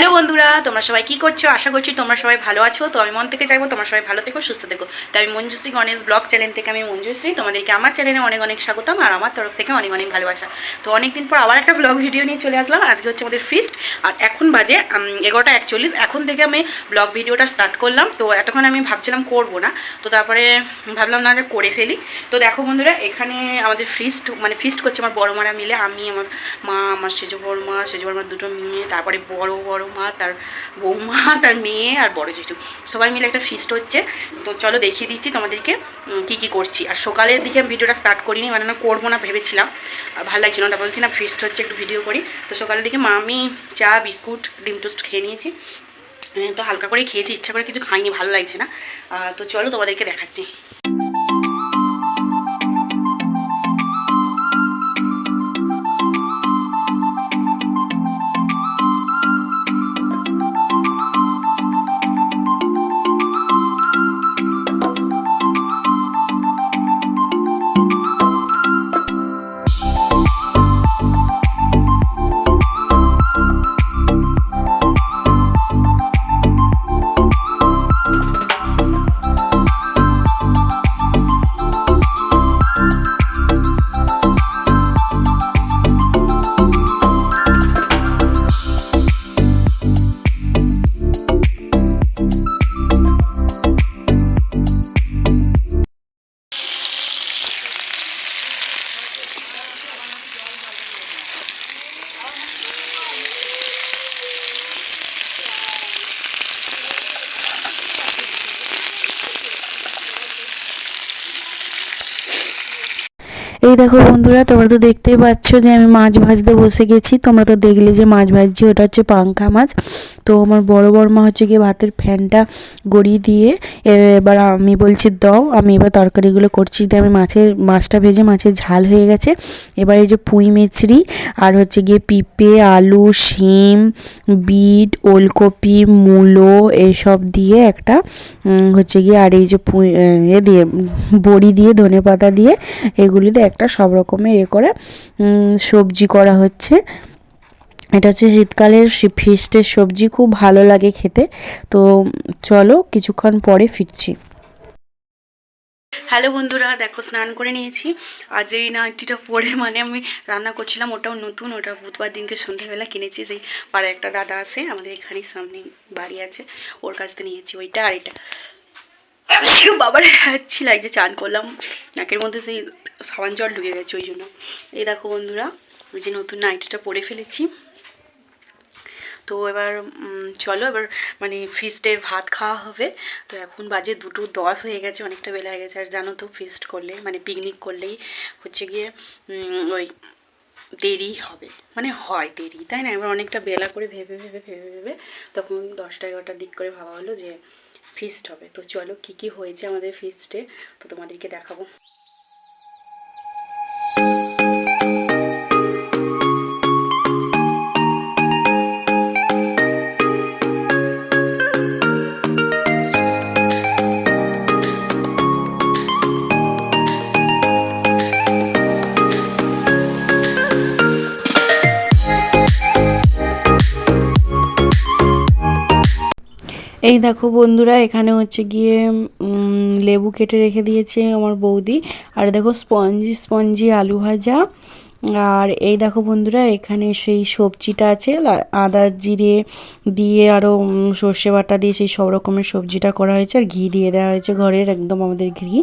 Hello বন্ধুরা, তোমরা সবাই কি করছো? আশা করছি তোমরা সবাই ভালো আছো। তো আমি মন থেকে চাইবো তোমরা সবাই ভালো থেকো, সুস্থ থেকো। তো আমি মঞ্জুশ্রী গণেশ ব্লগ চ্যানেল থেকে আমি মঞ্জুশ্রী তোমাদেরকে আমার চ্যানেলে অনেক অনেক স্বাগতম আর আমার তরফ থেকে অনেক অনেক ভালোবাসা। তো অনেকদিন পর আবার একটা ব্লগ ভিডিও নিয়ে চলে আসলাম। আজকে হচ্ছে আমাদের ফিস্ট আর এখন বাজে 11:41। এখন থেকে আমি ব্লগ ভিডিওটা স্টার্ট করলাম। তো এতক্ষণ আমি ভাবছিলাম করবো না, তো তারপরে ভাবলাম না যে করে ফেলি। তো দেখো বন্ধুরা, এখানে আমাদের ফিস্ট করছে আমার বড় মারা মিলে, আমি আমার মা, আমার সেজো বড়মার দুটো মেয়ে, তারপরে বড় মা, তার বৌমা, তার মেয়ে আর বড় জেঠু, সবাই মিলে একটা ফিস্ট হচ্ছে। তো চলো দেখিয়ে দিচ্ছি তোমাদেরকে কী করছি। আর সকালের দিকে আমি ভিডিওটা স্টার্ট করিনি, মানে না করবো না ভেবেছিলাম, ভালো লাগছিল না, বলছি না ফিস্ট হচ্ছে একটু ভিডিও করি। তো সকালের দিকে আমি চা বিস্কুট ডিম টোস্ট খেয়ে নিয়েছি। তো হালকা করে খেয়েছি, ইচ্ছা করে কিছু খাইনি, ভালো লাগছে না। তো চলো তোমাদেরকে দেখাচ্ছি। এই দেখো বন্ধুরা, তোমরা তো দেখতেই পাচ্ছ যে আমি মাছ ভাজতে বসে গেছি। তোমরা তো দেখলে যে মাছ ভাজছি, ওটা হচ্ছে পাঙ্খা মাছ। তো আমার বড় মা হচ্ছে গিয়ে ভাতের ফ্যানটা গড়িয়ে দিয়ে এবার আমি বলছি দাও, আমি এবার তরকারিগুলো করছি। দিয়ে আমি মাছটা ভেজে মাছের ঝাল হয়ে গেছে। এবার এই যে পুঁই মেচড়ি আর হচ্ছে গিয়ে পিঁপে, আলু, শিম, বিট, ওলকপি, মূলো এইসব দিয়ে একটা হচ্ছে গিয়ে, আর এই যে দিয়ে বড়ি দিয়ে ধনেপাতা দিয়ে এগুলি দিয়ে একটা সব রকমের করে সবজি করা হচ্ছে। এটা হচ্ছে শীতকালের ফিস্টের সবজি, খুব ভালো লাগে খেতে। তো চলো কিছুক্ষণ পরে ফিরছি। হ্যালো বন্ধুরা, দেখো স্নান করে নিয়েছি। আর যেই নাইটিটা পরে মানে আমি রান্না করছিলাম, ওটাও নতুন, ওটা বুধবার দিনকে সন্ধ্যেবেলা কিনেছি। সেই পাড়ায় একটা দাদা আছে আমাদের এখানেই, সামনে বাড়ি আছে, ওর কাছ থেকে নিয়েছি ওইটা। আর এটা বাবার হাঁচি লাগছে, চান করলাম, নাকের মধ্যে সেই সাবান জল ঢুকে গেছে, ওই জন্য। এই দেখো বন্ধুরা, ওই যে নতুন নাইটিটা পরে ফেলেছি। তো এবার চলো, এবার মানে ফিস্টের ভাত খাওয়া হবে। তো এখন বাজে 2:10 হয়ে গেছে, অনেকটা বেলা হয়ে গেছে। আর জানো তো ফিস্ট করলে মানে পিকনিক করলেই হচ্ছে গিয়ে ওই দেরি হবে, মানে হয় দেরি, তাই না? এবার অনেকটা বেলা করে ভেবে ভেবে ভেবে ভেবে তখন 10টা-11টার দিক করে ভাবা হলো যে ফিস্ট হবে। তো চলো কী কী হয়েছে আমাদের ফিস্টে তো তোমাদেরকে দেখাবো। এই দেখো বন্ধুরা, এখানে হচ্ছে গিয়ে লেবু কেটে রেখে দিয়েছে আমার বৌদি। আর দেখো স্পঞ্জি আলু ভাজা। আর এই দেখো বন্ধুরা, এখানে সেই সবজিটা আছে, আদা জিরে দিয়ে আরও সর্ষে বাটা দিয়ে সেই সব রকমের সবজিটা করা হয়েছে। আর ঘি দিয়ে দেওয়া হয়েছে, ঘরের একদম আমাদের ঘি।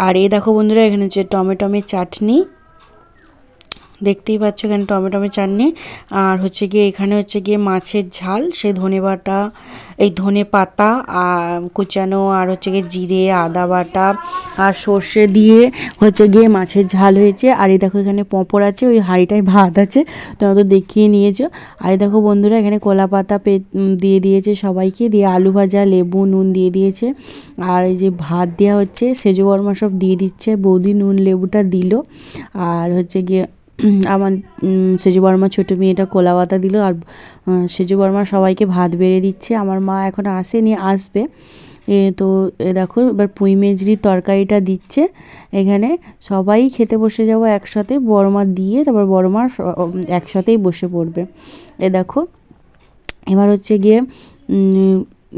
আর এই দেখো বন্ধুরা, এখানে হচ্ছে টমেটোমের চাটনি, দেখতেই পাচ্ছ এখানে টমেটোমের চাটনি। আর হচ্ছে গিয়ে এখানে হচ্ছে গিয়ে মাছের ঝাল, সেই ধনে বাটা, এই ধনে পাতা কুচানো, আর হচ্ছে গিয়ে জিরে আদা বাটা আর সর্ষে দিয়ে হচ্ছে গিয়ে মাছের ঝাল হয়েছে। আর এই দেখো এখানে পাঁপড় আছে, ওই হাঁড়িটায় ভাত আছে, তোমরা তো দেখিয়ে নিয়েছো। আর দেখো বন্ধুরা, এখানে কলা পাতা দিয়ে দিয়েছে সবাইকে, দিয়ে আলু ভাজা, লেবু, নুন দিয়ে দিয়েছে। আর এই যে ভাত দেওয়া হচ্ছে, সেজো বর্মা সব দিয়ে দিচ্ছে, বৌদি নুন লেবুটা দিল। আর হচ্ছে গিয়ে আমার সেজু বর্মার ছোটো মেয়েটা কলা পাতা দিল। আর সেজু বর্মা সবাইকে ভাত বেড়ে দিচ্ছে। আমার মা এখন আসেনি, আসবে। তো দেখো এবার পুঁই মেজরির তরকারিটা দিচ্ছে। এখানে সবাই খেতে বসে যাব একসাথে, বড়মা দিয়ে তারপর বড়মা একসাথেই বসে পড়বে। দেখো এবার হচ্ছে গিয়ে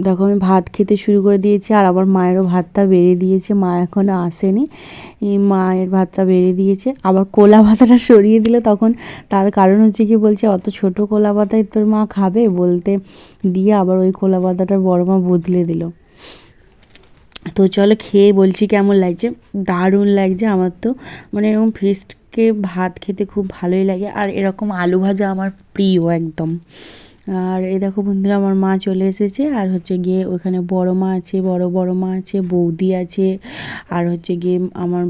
দেখো আমি ভাত খেতে শুরু করে দিয়েছি, আর আমার মায়েরও ভাতটা বেড়ে দিয়েছে, মা এখনও আসেনি, মায়ের ভাতটা বেড়ে দিয়েছে। আবার কলা পাতাটা সরিয়ে দিল তখন, তার কারণ হচ্ছে কি বলছে অত ছোট কলা পাতায় তোর মা খাবে বলতে, দিয়ে আবার ওই কলা পাতাটা বড় মা বদলে দিল। তো চলো খেয়ে বলছি কেমন লাগছে। দারুণ লাগছে আমার তো, মানে এরকম ফিস্টকে ভাত খেতে খুব ভালোই লাগে, আর এরকম আলু ভাজা আমার প্রিয় একদম। আর এই দেখো বন্ধুরা আমার মা চলে এসেছে, আর হচ্ছে গিয়ে ওখানে বড় মা আছে, বড় মা আছে, বৌদি আছে, আর হচ্ছে গিয়ে আমার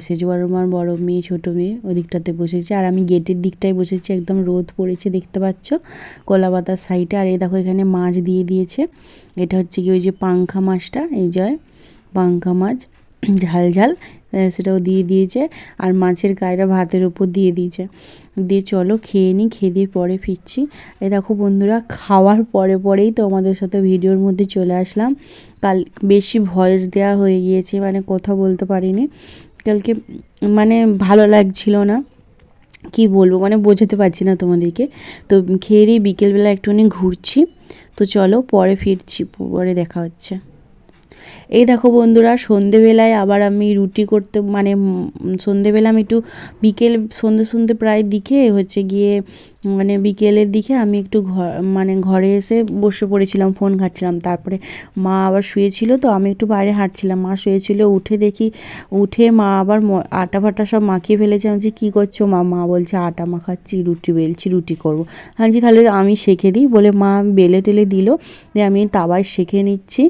সেজু বড় মার বড় মেয়ে ছোটো মেয়ে ওদিকটাতে বসেছে, আর আমি গেটের দিকটায় বসেছি, একদম রোদ পড়েছে দেখতে পাচ্ছ কলা পাতার সাইডে। আর এই দেখো এখানে মাছ দিয়ে দিয়েছে, এটা হচ্ছে কি ওই যে পাংখা মাছটা, এই জয় পাংখা মাছ ঝাল ঝাল, সেটাও দিয়ে দিয়েছে, আর মাছের গায়েটা ভাতের ওপর দিয়ে দিয়েছে। দিয়ে চলো খেয়ে নিই, খেয়ে দিয়ে পরে ফিরছি। এই দেখো বন্ধুরা খাওয়ার পরেই তো আমাদের সাথে ভিডিওর মধ্যে চলে আসলাম। কাল বেশি ভয়েস দেওয়া হয়ে গিয়েছে, মানে কথা বলতে পারিনি কালকে, মানে ভালো লাগছিল না, কি বলবো মানে বোঝাতে পারছি না তোমাদেরকে। তো খেয়ে দিয়ে বিকেলবেলা একটুখানি ঘুরছি। তো চলো পরে ফিরছি, পরে দেখা হচ্ছে। এই দেখো বন্ধুরা সন্ধেবেলায় আবার আমি রুটি করতে, মানে সন্ধেবেলা আমি একটু বিকেল সন্ধে প্রায় দিকে হচ্ছে গিয়ে, মানে বিকেলের দিকে আমি একটু মানে ঘরে এসে বসে পড়েছিলাম, ফোন ঘাঁটছিলাম। তারপরে মা আবার শুয়েছিল, তো আমি একটু বাইরে হাঁটছিলাম, মা শুয়েছিল, উঠে মা আবার আটা ফাটা সব মাখিয়ে ফেলেছে। আমি বলছি কী করছো মা? মা বলছে আটা মাখাচ্ছি, রুটি বেলছি, রুটি করবো। আমি বলছি তাহলে আমি শেখে দিই, বলে মা বেলে টেলে দিল, দিয়ে আমি তাওয়ায় শেখে নিচ্ছি।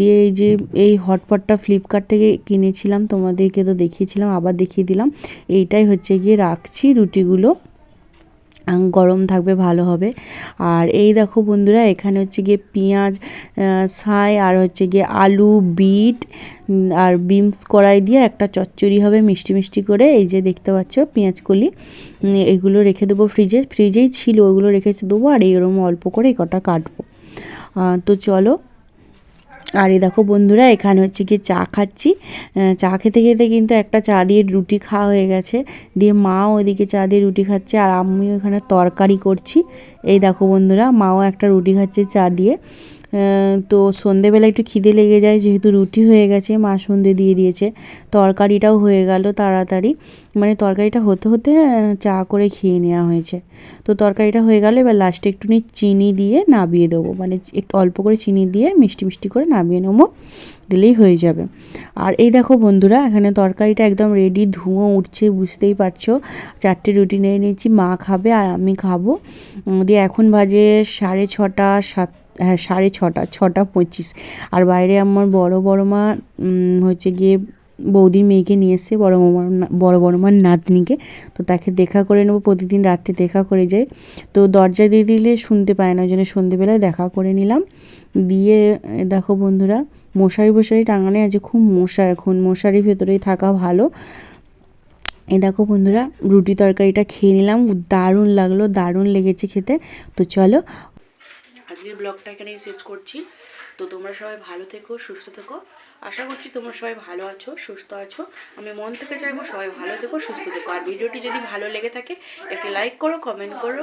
দিয়ে এই যে এই হটপটটা ফ্লিপকার্ট থেকে কিনেছিলাম, তোমাদেরকে তো দেখিয়েছিলাম, আবার দেখিয়ে দিলাম। এইটাই হচ্ছে গিয়ে রাখছি রুটিগুলো, গরম থাকবে ভালো হবে। আর এই দেখো বন্ধুরা এখানে হচ্ছে গিয়ে পেঁয়াজ ছাই, আর হচ্ছে গিয়ে আলু, বিট আর বিনস কড়াই দিয়ে একটা চচ্চড়ি হবে মিষ্টি মিষ্টি করে। এই যে দেখতে পাচ্ছ পেঁয়াজ কলি, এগুলো রেখে দেবো ফ্রিজেই ছিল, ওগুলো রেখে দেবো, আর এইরকম অল্প করে এই কটা কাটবো। তো চলো। আর এই দেখো বন্ধুরা এখানে হচ্ছে গিয়ে চা খাচ্ছি, চা খেতে খেতে কিন্তু একটা চা দিয়ে রুটি খাওয়া হয়ে গেছে, দিয়ে মাও ওইদিকে চা দিয়ে রুটি খাচ্ছে, আর আমিও এখানে তরকারি করছি। এই দেখো বন্ধুরা মাও একটা রুটি খাচ্ছে চা দিয়ে। তো সন্ধেবেলা একটু খিদে লেগে যায়, যেহেতু রুটি হয়ে গেছে, মা সন্ধে দিয়ে দিয়েছে, তরকারিটাও হয়ে গেল তাড়াতাড়ি, মানে তরকারিটা হতে হতে চা করে খেয়ে নেওয়া হয়েছে। তো তরকারিটা হয়ে গেলে এবার লাস্টে একটুখানি চিনি দিয়ে নামিয়ে দেবো, মানে একটু অল্প করে চিনি দিয়ে মিষ্টি মিষ্টি করে নামিয়ে নেবো, দিলেই হয়ে যাবে। আর এই দেখো বন্ধুরা এখানে তরকারিটা একদম রেডি, ধুঁয়ো উঠছে বুঝতেই পারছো। 4টে রুটি নিয়ে নিয়েছি, মা খাবে আর আমি খাবো। দিয়ে এখন বাজে 6:30 হ্যাঁ 6:30, 6:25। আর বাইরে আমার বড় মা হচ্ছে গিয়ে বৌদির মেয়েকে নিয়ে এসছে, বড় মার নাতনিকে, তো তাকে দেখা করে নেবো, প্রতিদিন রাত্রে দেখা করে যাই, তো দরজা দিয়ে দিলে শুনতে পায় না, ওই জন্য সন্ধেবেলায় দেখা করে নিলাম। দিয়ে দেখো বন্ধুরা মশারি টাঙানো আছে, খুব মশা এখন, মশারির ভেতরেই থাকা ভালো। এই দেখো বন্ধুরা রুটি তরকারিটা খেয়ে নিলাম, দারুণ লাগলো, দারুণ লেগেছে খেতে। তো চলো আজকের ব্লগটা এখানেই শেষ করছি। তো তোমরা সবাই ভালো থেকো, সুস্থ থেকো, আশা করছি তোমরা সবাই ভালো আছো, সুস্থ আছো। আমি মন থেকে চাইবো সবাই ভালো থেকো, সুস্থ থেকো। আর ভিডিওটি যদি ভালো লেগে থাকে একটি লাইক করো, কমেন্ট করো,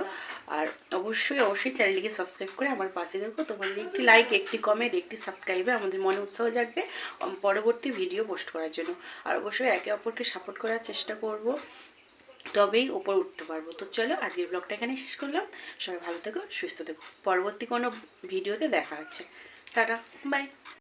আর অবশ্যই চ্যানেলটিকে সাবস্ক্রাইব করে আমার পাশে দেখো। তোমাদের একটি লাইক, একটি কমেন্ট, একটি সাবস্ক্রাইবে আমাদের মনে উৎসাহ জাগবে পরবর্তী ভিডিও পোস্ট করার জন্য। আর অবশ্যই একে অপরকে সাপোর্ট করার চেষ্টা করব, তবেই ওপর উঠতে পারবো। তো চলো আজকের ব্লগটা এখানে শেষ করলাম, সবাই ভালো থেকো, সুস্থ থেকো, পরবর্তী কোনো ভিডিওতে দেখা হচ্ছে। Tata, by.